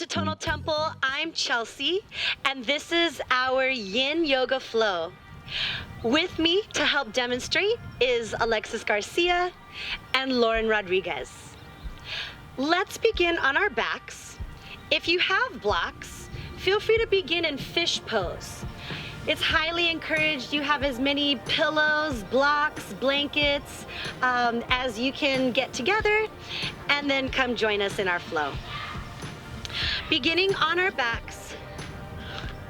Tonal Temple. I'm Chelsea, and this is our Yin Yoga flow. With me to help demonstrate is Alexis Garcia and Lauryn Rodriguez. Let's begin on our backs. If you have blocks, feel free to begin in fish pose. It's highly encouraged you have as many pillows, blocks, blankets as you can get together, and then come join us in our flow. Beginning on our backs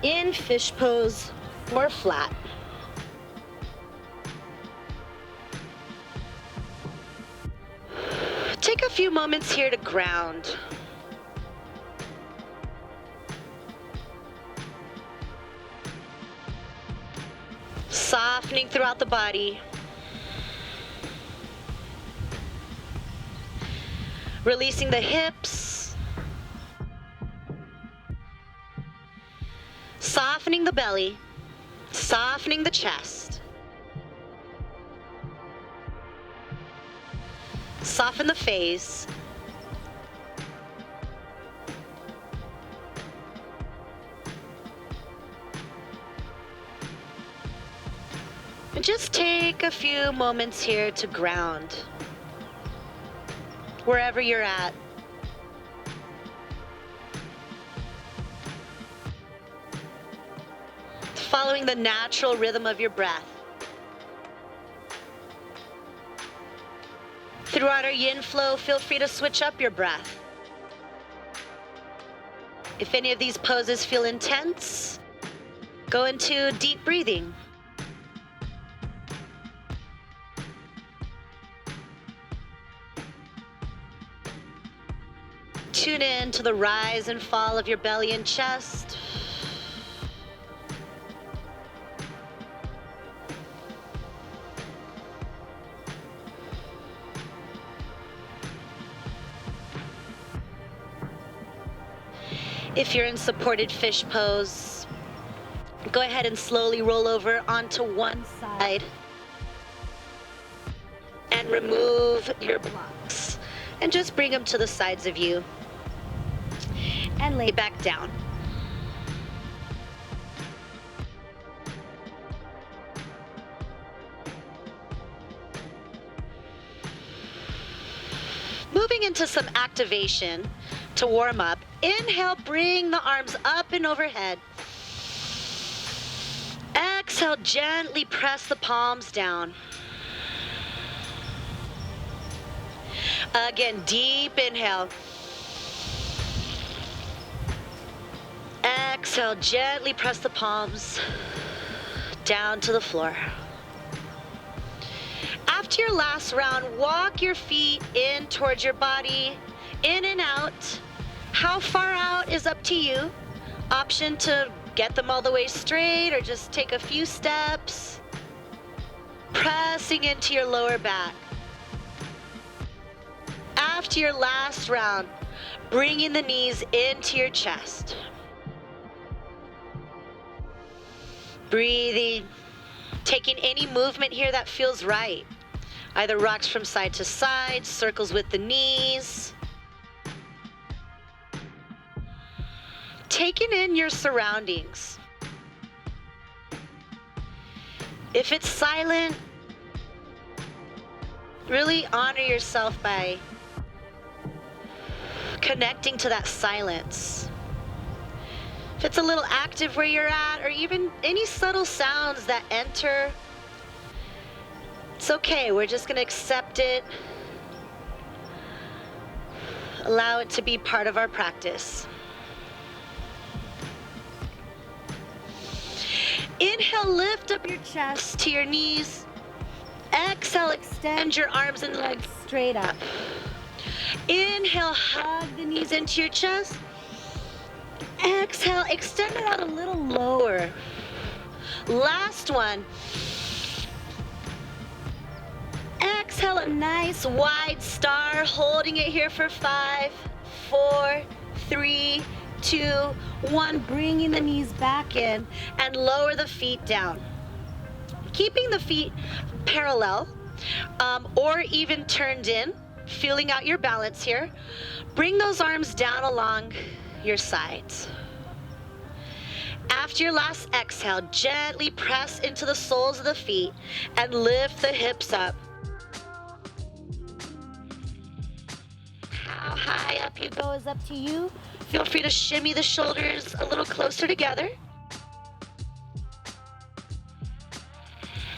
in fish pose or flat. Take a few moments here to ground. Softening throughout the body. Releasing the hips. Softening the belly. Softening the chest. Soften the face. And just take a few moments here to ground wherever you're at. Following the natural rhythm of your breath. Throughout our yin flow, feel free to switch up your breath. If any of these poses feel intense, go into deep breathing. Tune in to the rise and fall of your belly and chest. If you're in supported fish pose, go ahead and slowly roll over onto one side and remove your blocks and just bring them to the sides of you and lay back down. Moving into some activation to warm up. Inhale, bring the arms up and overhead. Exhale, gently press the palms down. Again, deep inhale. Exhale, gently press the palms down to the floor. After your last round, walk your feet in towards your body, in and out. How far out is up to you. Option to get them all the way straight or just take a few steps. Pressing into your lower back. After your last round, bringing the knees into your chest. Breathing, taking any movement here that feels right. Either rocks from side to side, circles with the knees. Taking in your surroundings. If it's silent, really honor yourself by connecting to that silence. If it's a little active where you're at, or even any subtle sounds that enter, it's okay. We're just going to accept it. Allow it to be part of our practice. Inhale, lift up your chest to your knees. Exhale, extend your arms and legs straight up. Inhale, hug the knees into your chest. Exhale, extend it out a little lower. Last one. Exhale, a nice wide star, holding it here for 5, 4, 3, 2, 1. Bringing the knees back in and lower the feet down. Keeping the feet parallel or even turned in, feeling out your balance here. Bring those arms down along your sides. After your last exhale, gently press into the soles of the feet and lift the hips up. How high up you go is up to you. Feel free to shimmy the shoulders a little closer together.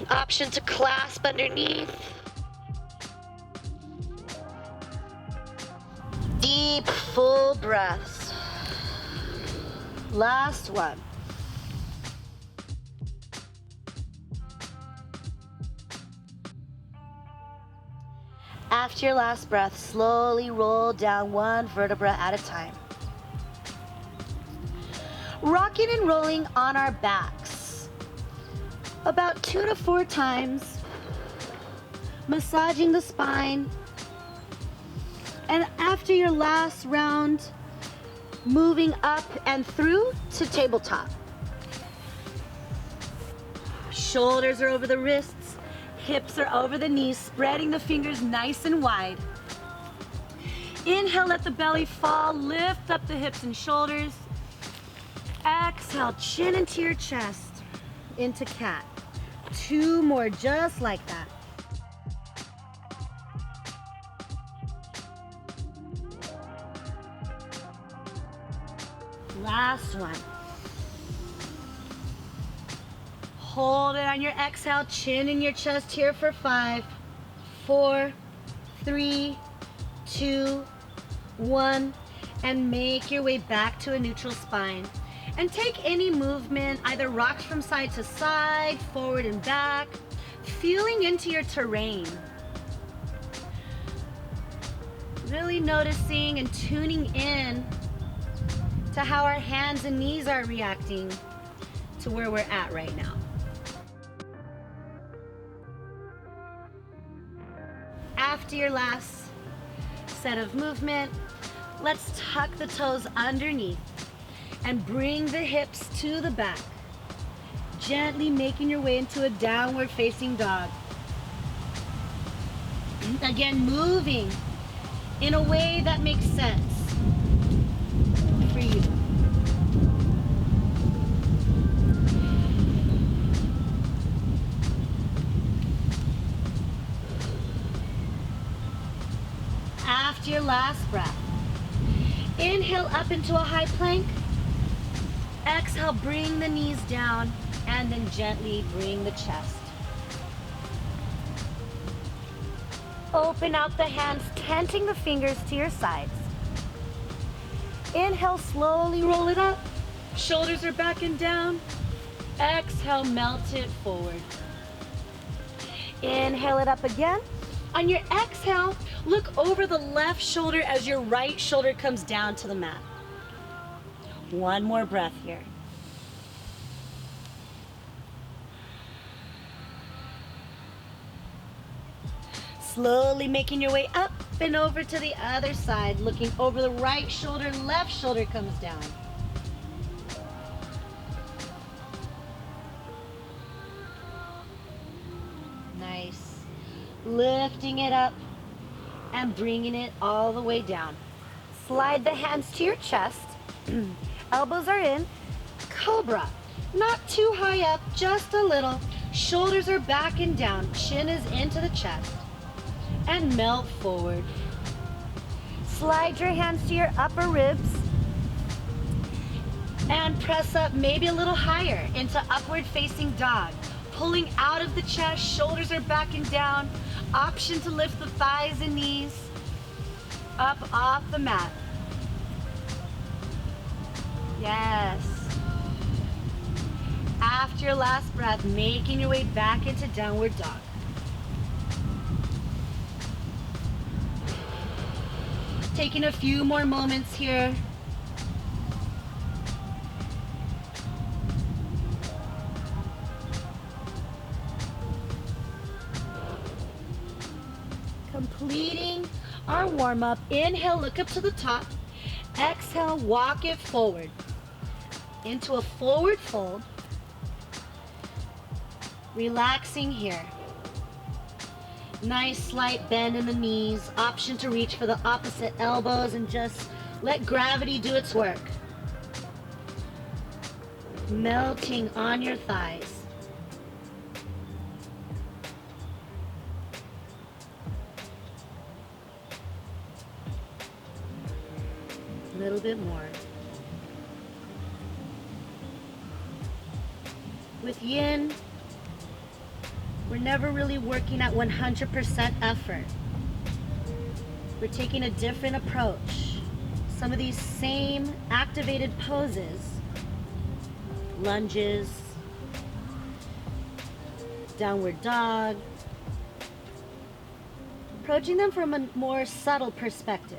Option to clasp underneath. Deep, full breaths. Last one. After your last breath, slowly roll down one vertebra at a time. Rocking and rolling on our backs about 2 to 4 times, massaging the spine. And after your last round, moving up and through to tabletop. Shoulders are over the wrists, hips are over the knees, spreading the fingers nice and wide. Inhale, let the belly fall, lift up the hips and shoulders. Exhale, chin into your chest, into cat. 2 more, just like that. Last one. Hold it on your exhale, chin in your chest here for 5, 4, 3, 2, 1, and make your way back to a neutral spine. And take any movement, either rocks from side to side, forward and back, feeling into your terrain. Really noticing and tuning in to how our hands and knees are reacting to where we're at right now. After your last set of movement, let's tuck the toes underneath and bring the hips to the back, gently making your way into a downward facing dog. Again, moving in a way that makes sense for you. After your last breath, inhale up into a high plank. Exhale, bring the knees down and then gently bring the chest. Open out the hands, tenting the fingers to your sides. Inhale, slowly roll it up. Shoulders are back and down. Exhale, melt it forward. Inhale it up again. On your exhale, look over the left shoulder as your right shoulder comes down to the mat. One more breath here. Slowly making your way up and over to the other side, looking over the right shoulder, left shoulder comes down. Nice. Lifting it up and bringing it all the way down. Slide the hands to your chest. Elbows are in. Cobra. Not too high up, just a little. Shoulders are back and down. Chin is into the chest. And melt forward. Slide your hands to your upper ribs. And press up maybe a little higher into upward facing dog. Pulling out of the chest, shoulders are back and down. Option to lift the thighs and knees up off the mat. Yes. After your last breath, making your way back into downward dog. Taking a few more moments here. Completing our warm-up. Inhale, look up to the top. Exhale, walk it forward into a forward fold. Relaxing here. Nice slight bend in the knees. Option to reach for the opposite elbows and just Let gravity do its work. Melting on your thighs. A little bit more. With yin, we're never really working at 100% effort. We're taking a different approach. Some of these same activated poses, lunges, downward dog, approaching them from a more subtle perspective.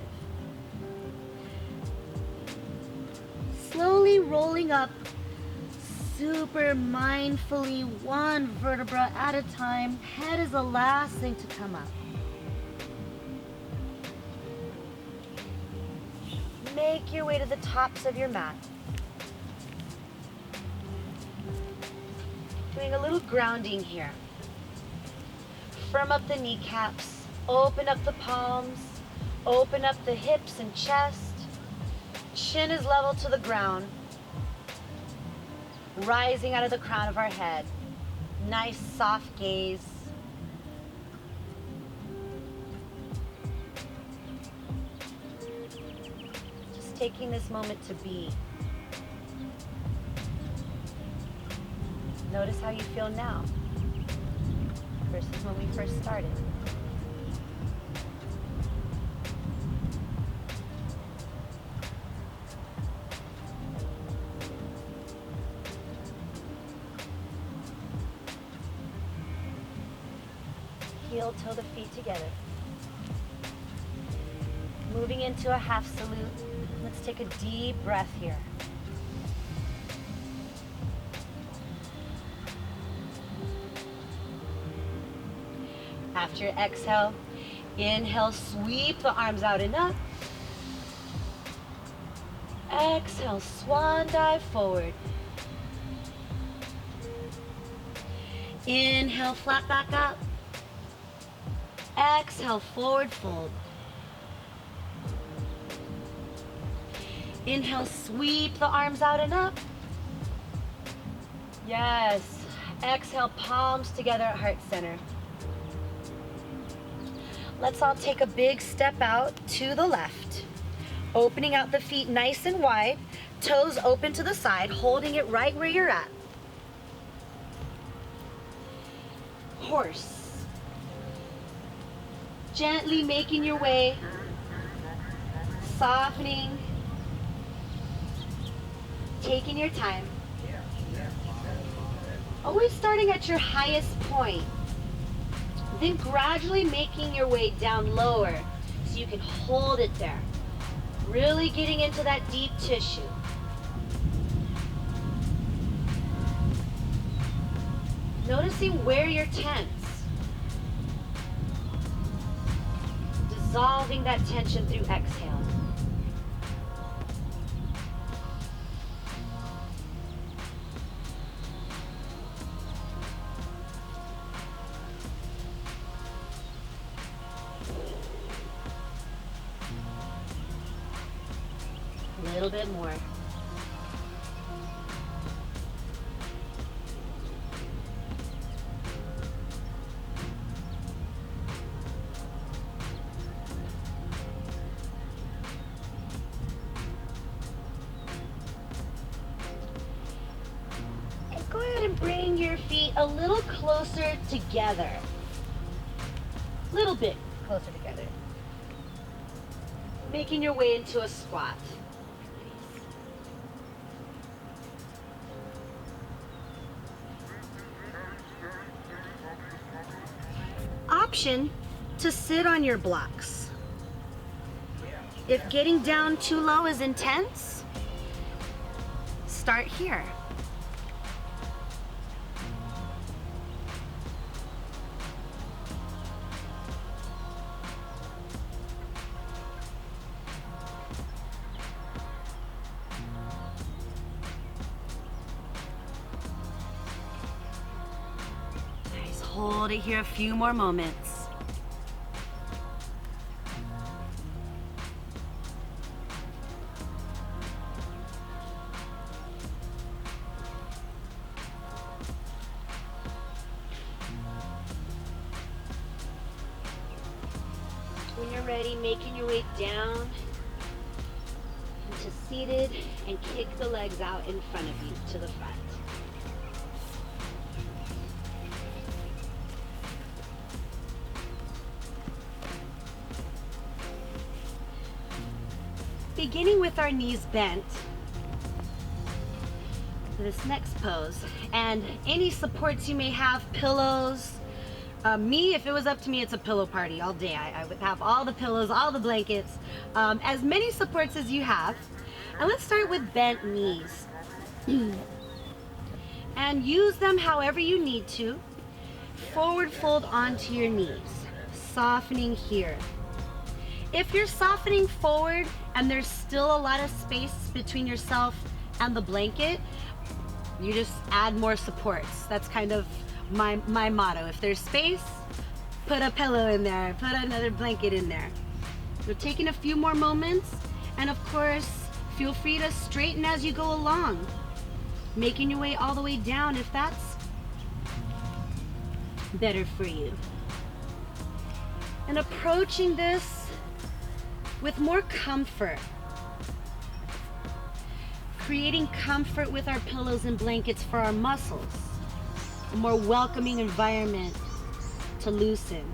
Slowly rolling up, super mindfully, one vertebra at a time. Head is the last thing to come up. Make your way to the tops of your mat. Doing a little grounding here. Firm up the kneecaps, open up the palms, open up the hips and chest. Chin is level to the ground. Rising out of the crown of our head. Nice soft gaze. Just taking this moment to be. Notice how you feel now versus when we first started. Heel toe the feet together. Moving into a half salute. Let's take a deep breath here. After your exhale, inhale, sweep the arms out and up. Exhale, swan dive forward. Inhale, flat back up. Exhale, forward fold. Inhale, sweep the arms out and up. Yes. Exhale, palms together at heart center. Let's all take a big step out to the left. Opening out the feet nice and wide. Toes open to the side, holding it right where you're at. Horse. Gently making your way, softening, taking your time. Always starting at your highest point, then gradually making your way down lower so you can hold it there. Really getting into that deep tissue. Noticing where you're tense. Dissolving that tension through exhale. A little bit more. Go ahead and bring your feet a little closer together. A little bit closer together. Making your way into a squat. Option to sit on your blocks. If getting down too low is intense, start here. Hold it here a few more moments. When you're ready, making your way down into seated and kick the legs out in front of you to the front. Beginning with our knees bent for this next pose, and any supports you may have, pillows. If it was up to me, it's a pillow party all day. I would have all the pillows, all the blankets, as many supports as you have. And let's start with bent knees. And use them however you need to. Forward fold onto your knees, softening here. If you're softening forward and there's still a lot of space between yourself and the blanket, you just add more supports. That's kind of my motto. If there's space, put a pillow in there, put another blanket in there. So taking a few more moments, and of course, feel free to straighten as you go along, making your way all the way down if that's better for you. And approaching this with more comfort, creating comfort with our pillows and blankets for our muscles, a more welcoming environment to loosen.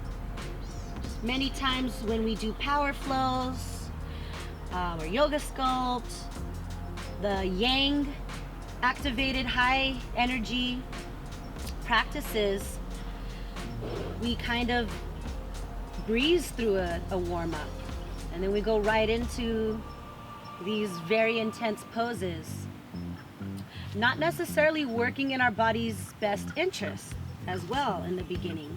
Many times when we do power flows or yoga sculpt, the yang activated high energy practices, we kind of breeze through a warm-up, and then we go right into these very intense poses, not necessarily working in our body's best interest as well in the beginning.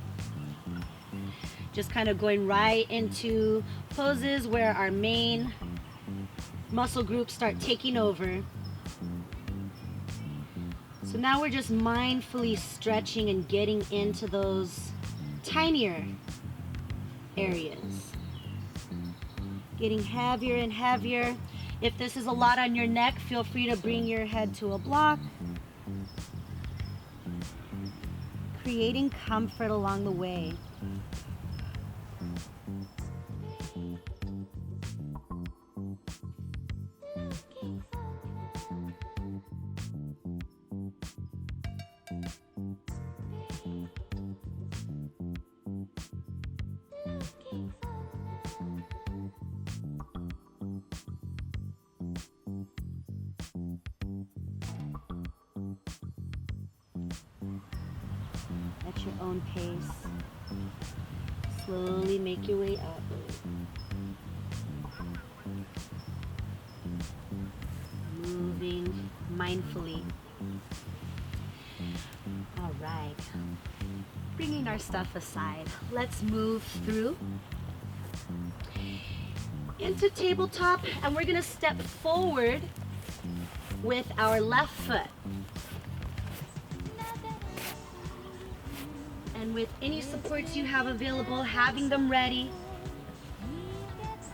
Just kind of going right into poses where our main muscle groups start taking over. So now we're just mindfully stretching and getting into those tinier areas. Getting heavier and heavier. If this is a lot on your neck, feel free to bring your head to a block. Creating comfort along the way. At your own pace, slowly make your way up. Moving mindfully. All right, bringing our stuff aside, let's move through into tabletop, and we're gonna step forward with our left foot. And with any supports you have available, having them ready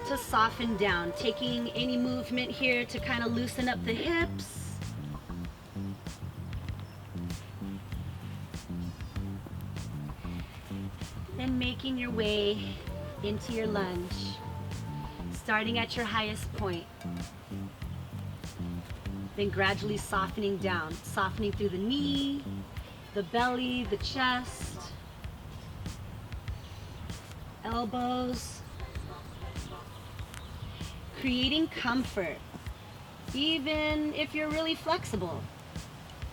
to soften down. Taking any movement here to kind of loosen up the hips. And making your way into your lunge, starting at your highest point. Then gradually softening down, softening through the knee, the belly, the chest, elbows, creating comfort, even if you're really flexible.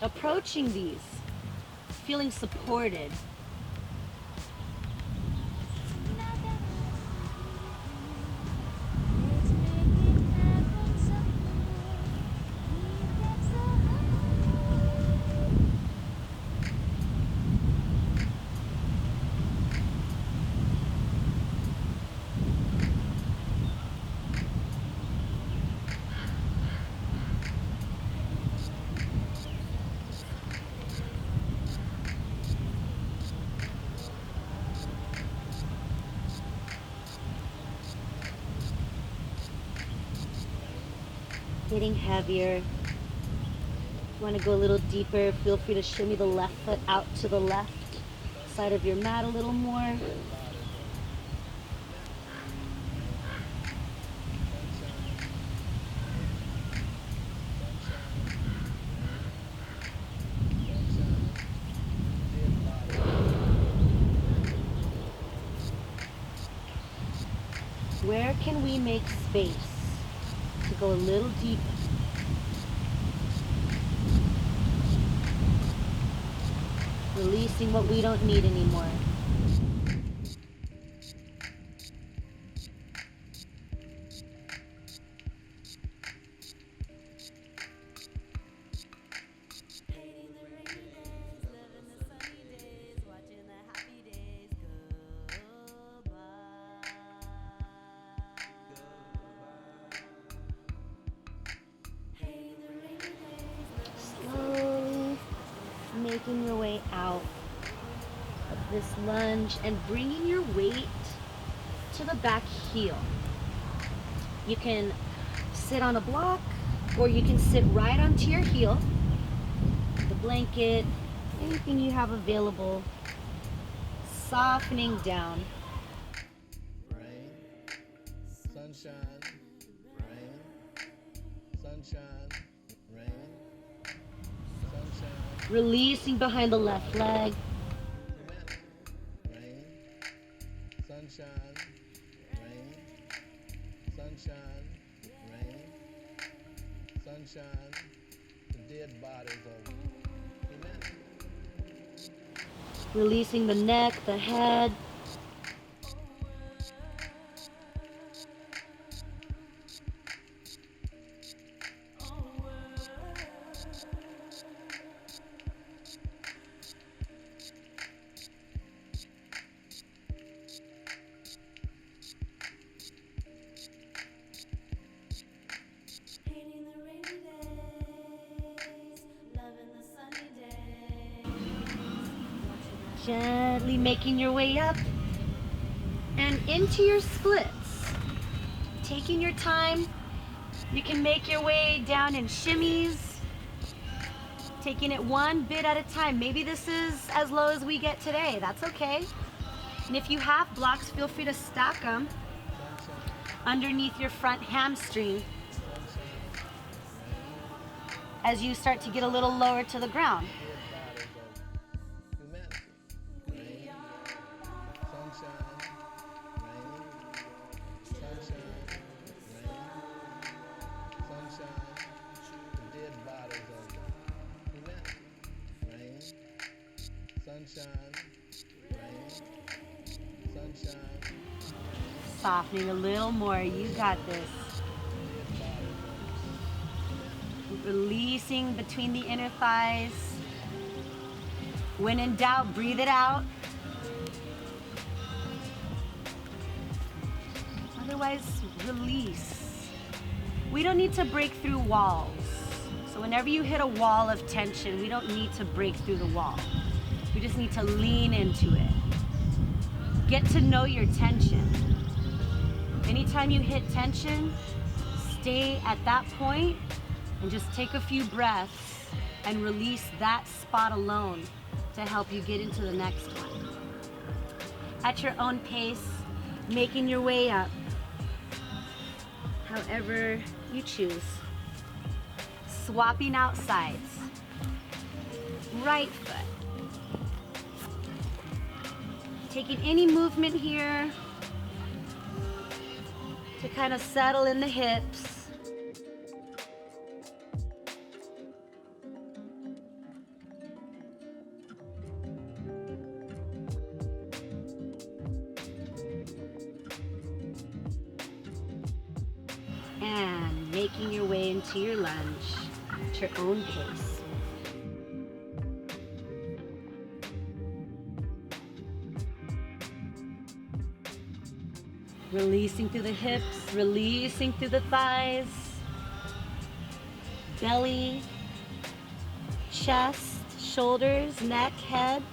Approaching these, feeling supported. Getting heavier. If you want to go a little deeper, feel free to shimmy the left foot out to the left side of your mat a little more. Where can we make space to go a little deeper? Releasing what we don't need anymore. Slowly making your way out of this lunge and bringing your weight to the back heel. You can sit on a block or you can sit right onto your heel, the blanket, anything you have available, softening down. Rain, sunshine, rain, sunshine, rain, sunshine. Releasing behind the left leg. Rain, sunshine, rain, sunshine, rain, sunshine. The dead bodies of humanity. Releasing the neck, the head. Gently making your way up and into your splits. Taking your time. You can make your way down in shimmies. Taking it one bit at a time. Maybe this is as low as we get today. That's okay. And if you have blocks, feel free to stack them underneath your front hamstring as you start to get a little lower to the ground. Softening a little more. You got this. Releasing between the inner thighs. When in doubt, breathe it out. Otherwise, release. We don't need to break through walls. So whenever you hit a wall of tension, we don't need to break through the wall. We just need to lean into it. Get to know your tension. Anytime you hit tension, stay at that point and just take a few breaths and release that spot alone to help you get into the next one. At your own pace, making your way up, however you choose. Swapping out sides. Right foot. Taking any movement here to kind of settle in the hips. And making your way into your lunge at your own pace. Releasing through the hips, releasing through the thighs, belly, chest, shoulders, neck, head.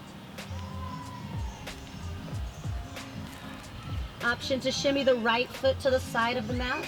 Option to shimmy the right foot to the side of the mat.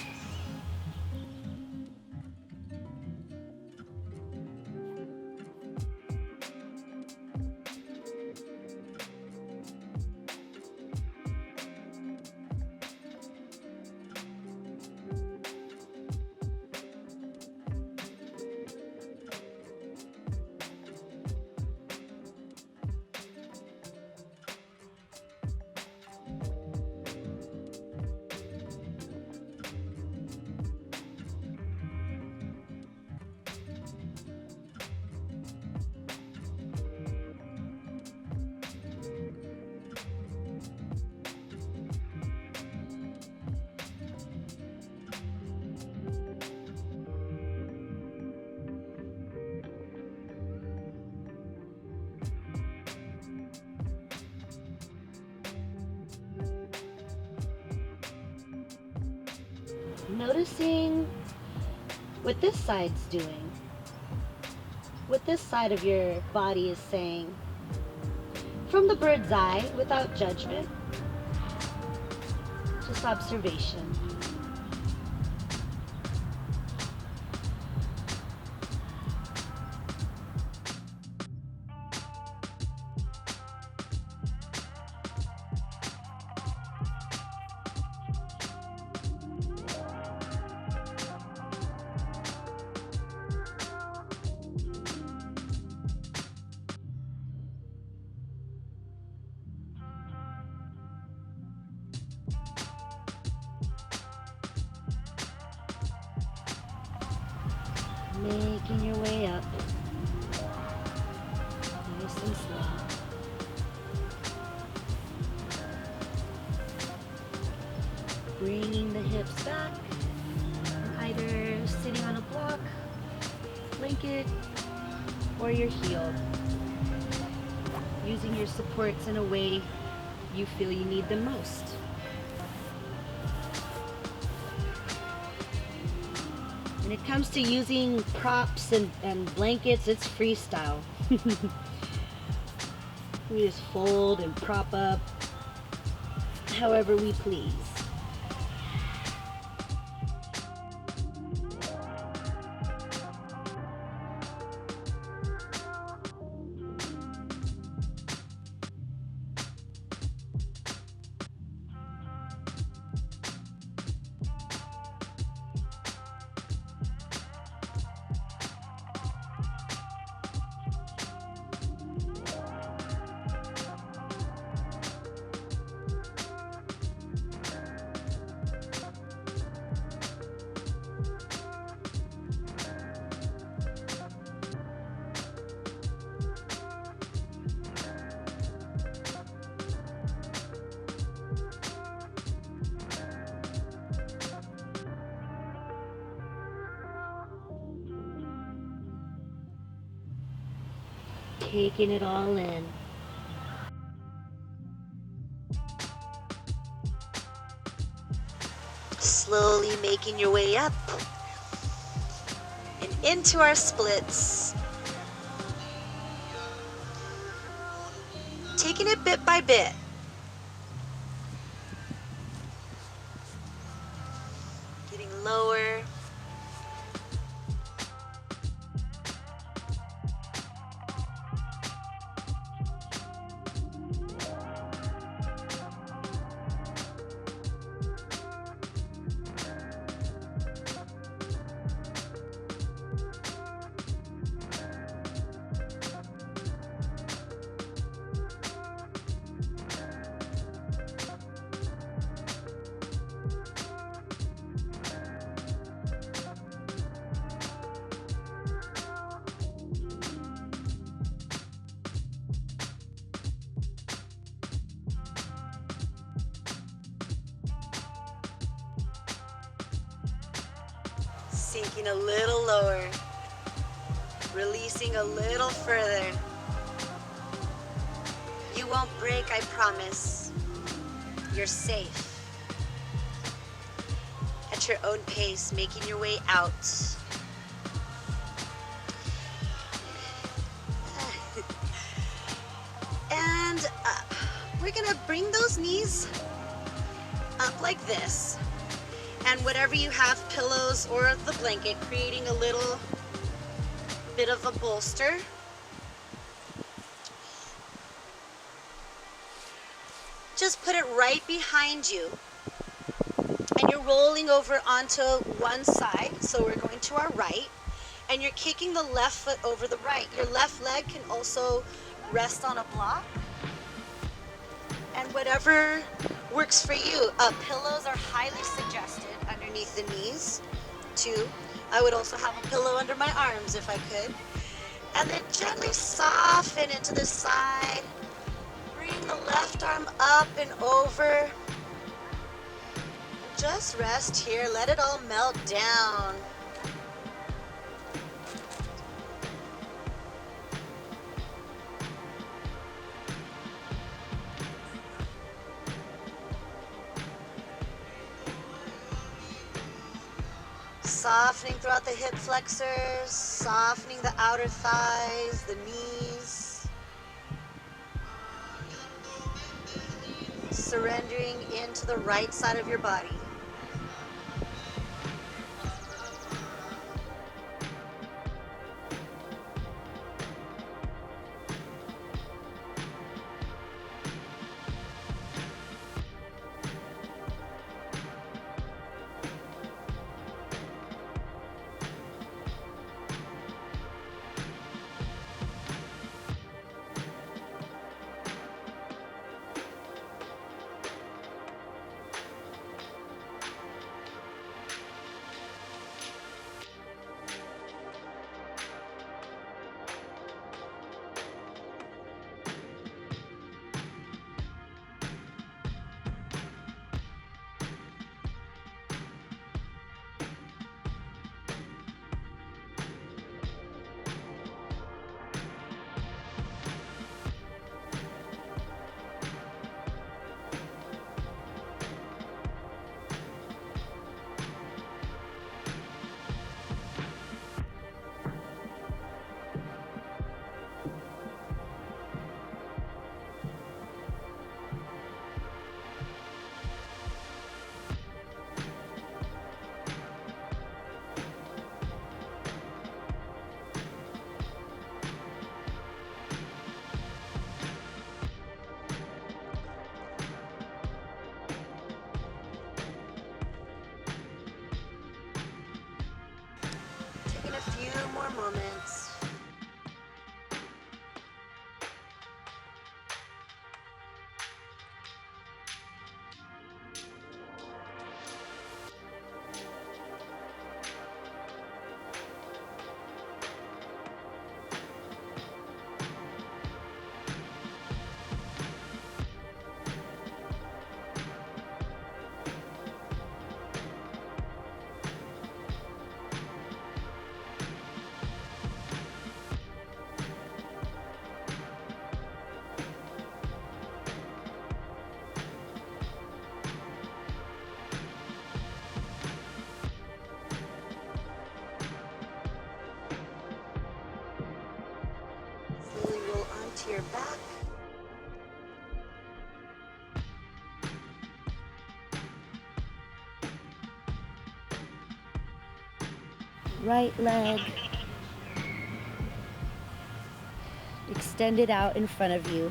Noticing what this side's doing, what this side of your body is saying. From the bird's eye, without judgment, just observation. Making your way up, nice and slow. Bringing the hips back, either sitting on a block, blanket, or your heel. Using your supports in a way you feel you need them most. When it comes to using props and blankets, it's freestyle. We just fold and prop up however we please. Taking it all in. Slowly making your way up and into our splits. Taking it bit by bit. Getting lower. Sinking a little lower, releasing a little further. You won't break, I promise. You're safe. At your own pace, making your way out. And we're gonna bring those knees up like this. And whatever you have, pillows or the blanket, creating a little bit of a bolster. Just put it right behind you. And you're rolling over onto one side, so we're going to our right. And you're kicking the left foot over the right. Your left leg can also rest on a block. And whatever works for you. Pillows are highly suggested underneath the knees, too. I would also have a pillow under my arms if I could. And then gently soften into the side. Bring the left arm up and over. Just rest here. Let it all melt down. Softening throughout the hip flexors, softening the outer thighs, the knees. Surrendering into the right side of your body. Taking a few more moments. Slowly roll onto your back. Right leg extended out in front of you.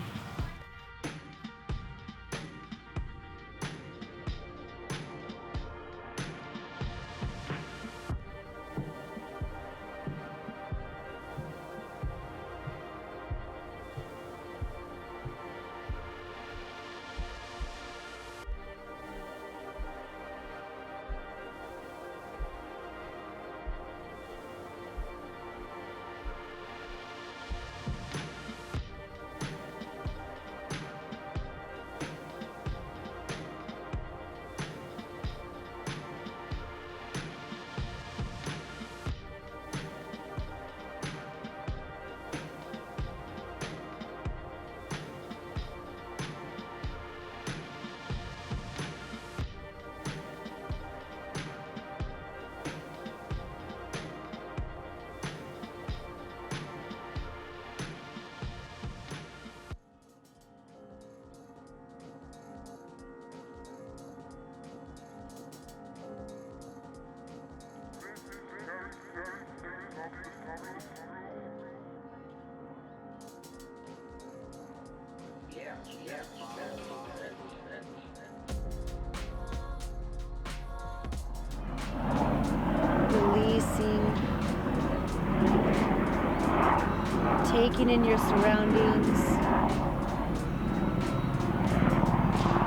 Releasing, taking in your surroundings,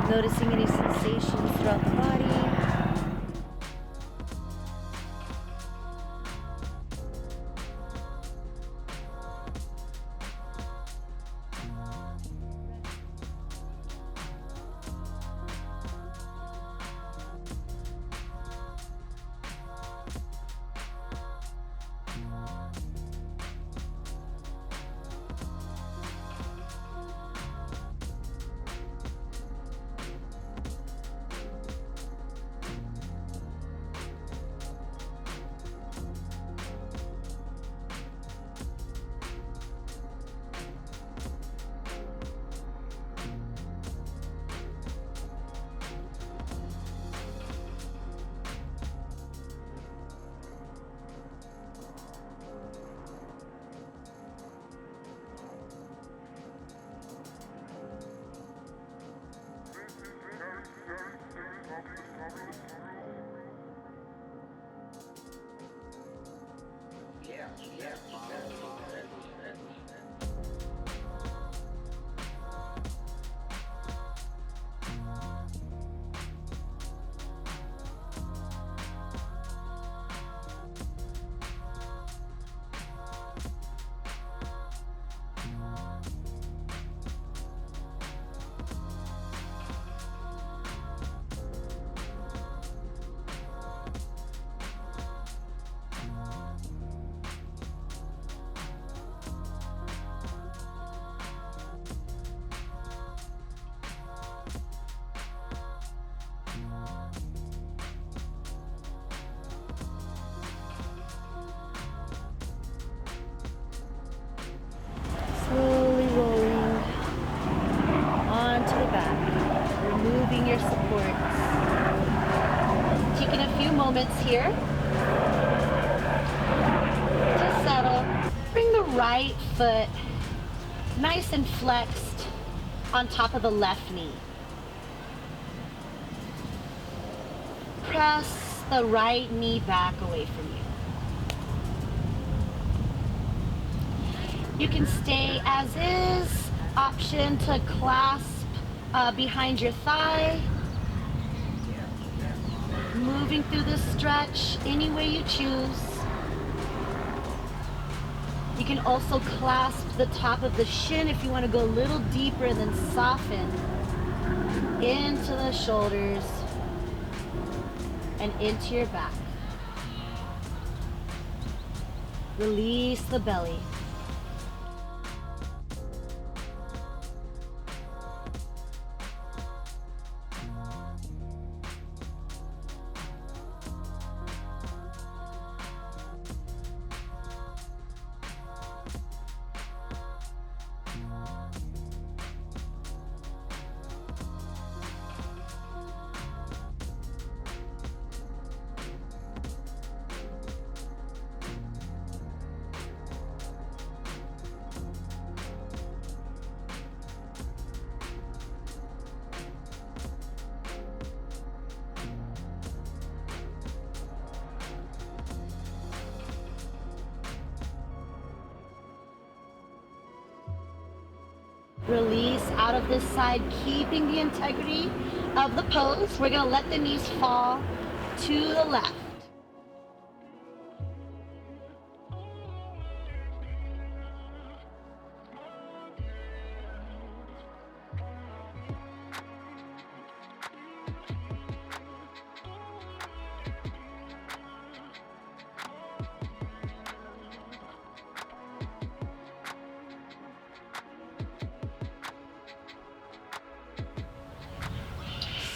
noticing any sensations throughout the body. Slowly rolling onto the back, removing your supports. Taking a few moments here to settle. Bring the right foot nice and flexed on top of the left knee. Press the right knee back away from you. You can stay as is. Option to clasp behind your thigh. Moving through the stretch any way you choose. You can also clasp the top of the shin if you want to go a little deeper and then soften into the shoulders and into your back. Release the belly. Release out of this side, keeping the integrity of the pose. We're gonna let the knees fall to the left.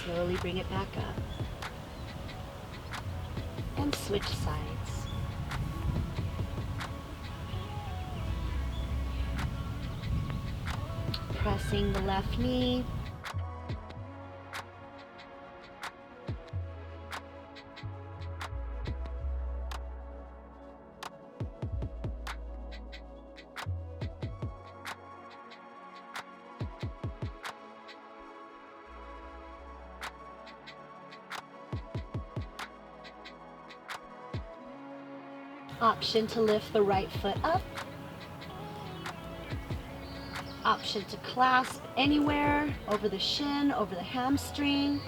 Slowly bring it back up and switch sides. Pressing the left knee. Option to lift the right foot up. Option to clasp anywhere, over the shin, over the hamstring.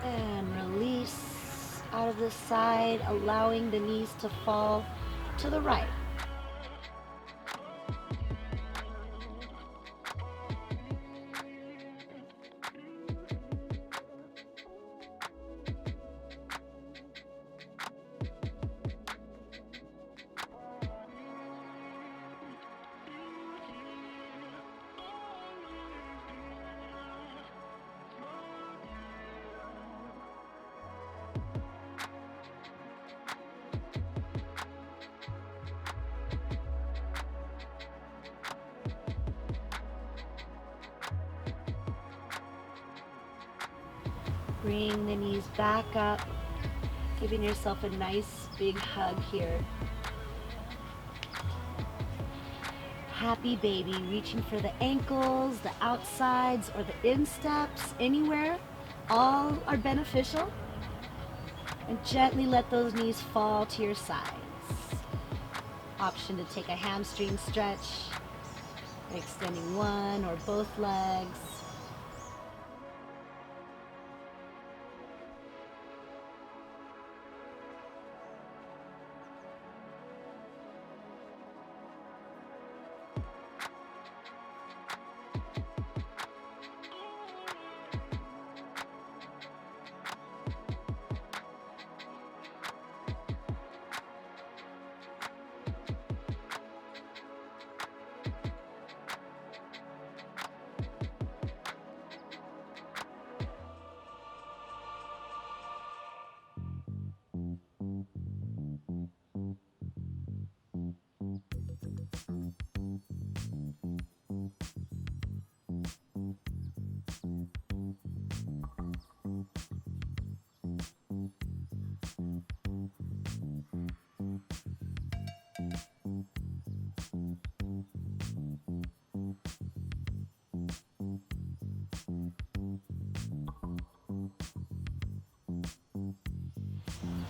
And release out of the side, allowing the knees to fall to the right. Bring the knees back up, giving yourself a nice big hug here. Happy baby, reaching for the ankles, the outsides, or the insteps, anywhere. All are beneficial. And gently let those knees fall to your sides. Option to take a hamstring stretch, extending one or both legs.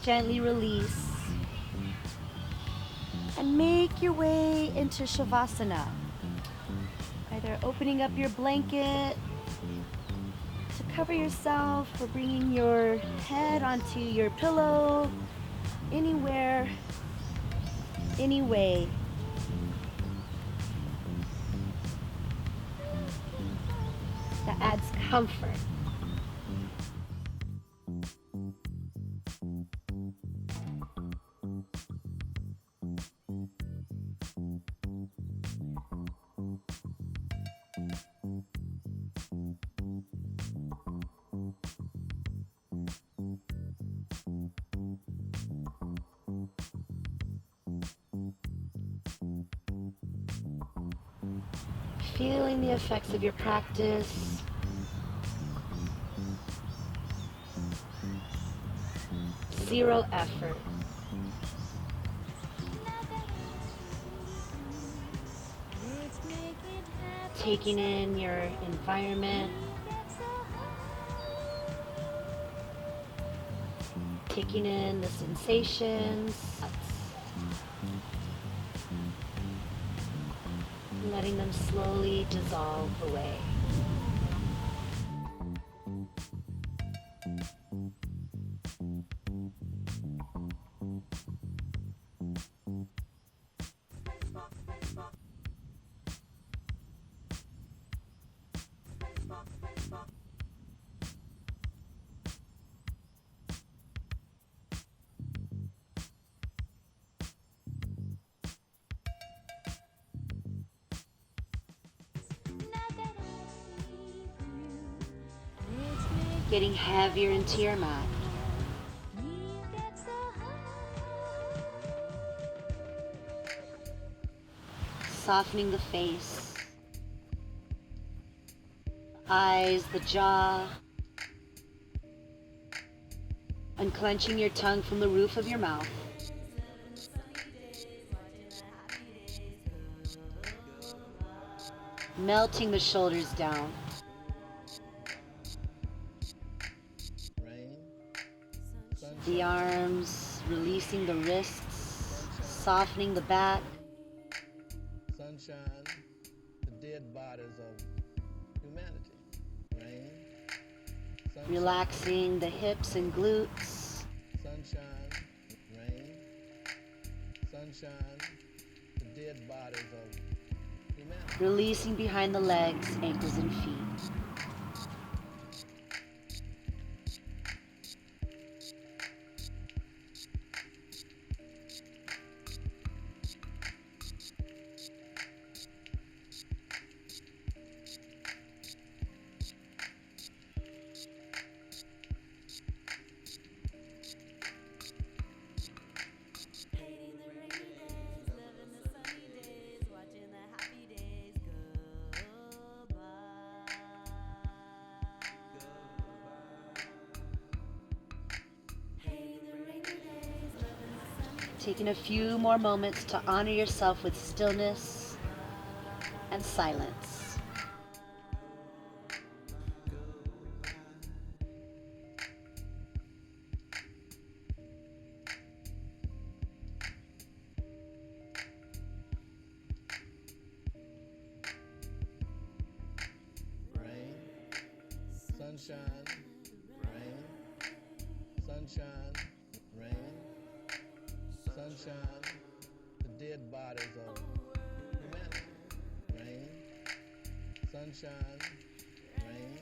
Gently release and make your way into Shavasana. Either opening up your blanket to cover yourself or bringing your head onto your pillow, anywhere, any way. That adds comfort. Feeling the effects of your practice. Zero effort. Taking in your environment. Taking in the sensations. Letting them slowly dissolve away. Getting heavier into your mat. Softening the face, eyes, the jaw. Unclenching your tongue from the roof of your mouth. Melting the shoulders down. The arms, releasing the wrists, softening the back. Sunshine, the dead bodies of humanity. Rain, sunshine, relaxing the hips and glutes. sunshine, rain, sunshine. sunshine, the dead bodies of humanity. Releasing behind the legs, ankles, and feet. Taking a few more moments to honor yourself with stillness and silence. Rain, sunshine, rain, sunshine, rain, sunshine, the dead bodies of humanity. Rain, sunshine, rain,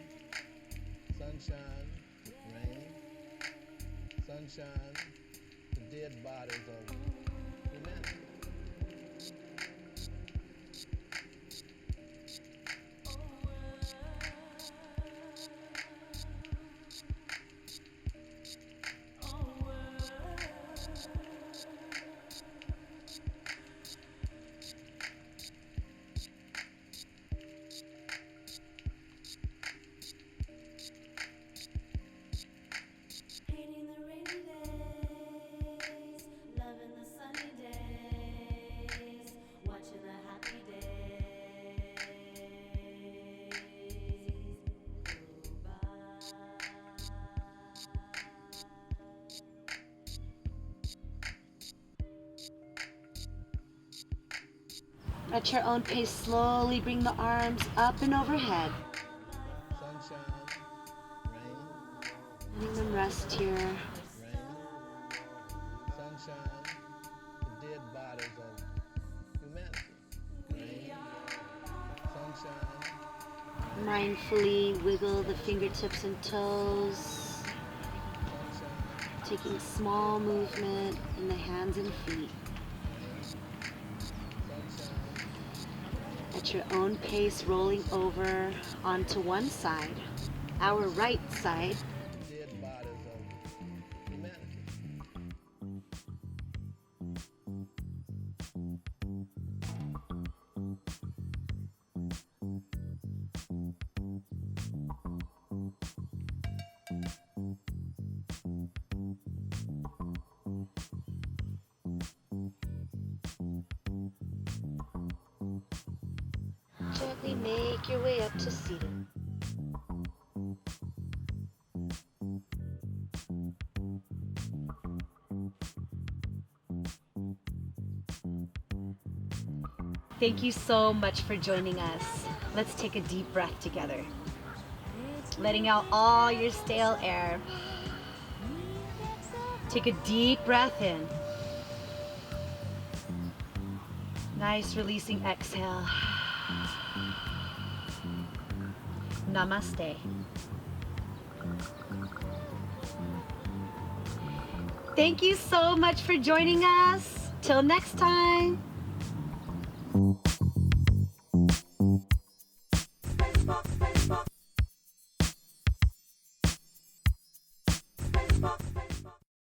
sunshine, rain, sunshine, the dead bodies of humanity. At your own pace, slowly bring the arms up and overhead. Sunshine, rain, Letting them rest here. rain, sunshine, the dead bodies of humanity. Rain, sunshine, Mindfully wiggle the fingertips and toes. sunshine, Taking small movement in the hands and feet. sunshine, At your own pace, rolling over onto one side, our right side. the dead bodies of humanity. Gently make your way up to seated. Thank you so much for joining us. Let's take a deep breath together. Letting out all your stale air. Take a deep breath in. Nice releasing exhale. Namaste. Thank you so much for joining us. Till next time.